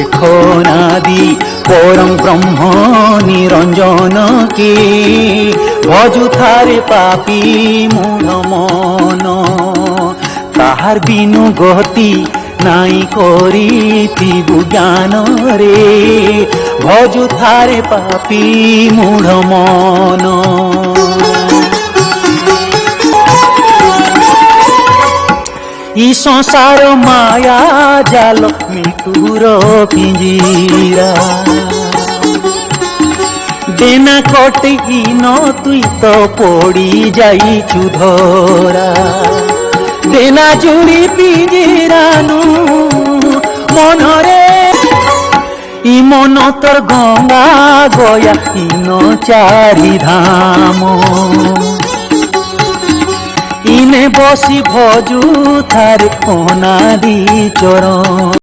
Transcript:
দেখো নাদি পরম ব্রহ্ম নিরঞ্জন কে ভজুথারে পাপি মূঢ় মন তাহার বিনু গতি নাই করিথিবু জ্ঞান রে ভজুথারে পাপি মূঢ় মন ই সংসার মায়া জাল মৃত্যুর পিঞ্জিরা দেনা কটে ইন তুই তো পড়ি যাইছু ধরা দেনা জুড়ি পিঞ্জিরানু মনরে ই মন তোর গঙ্গা গয়া ইন চারি ধাম ইনে বসি ভজু থারে অনাদি চরণ।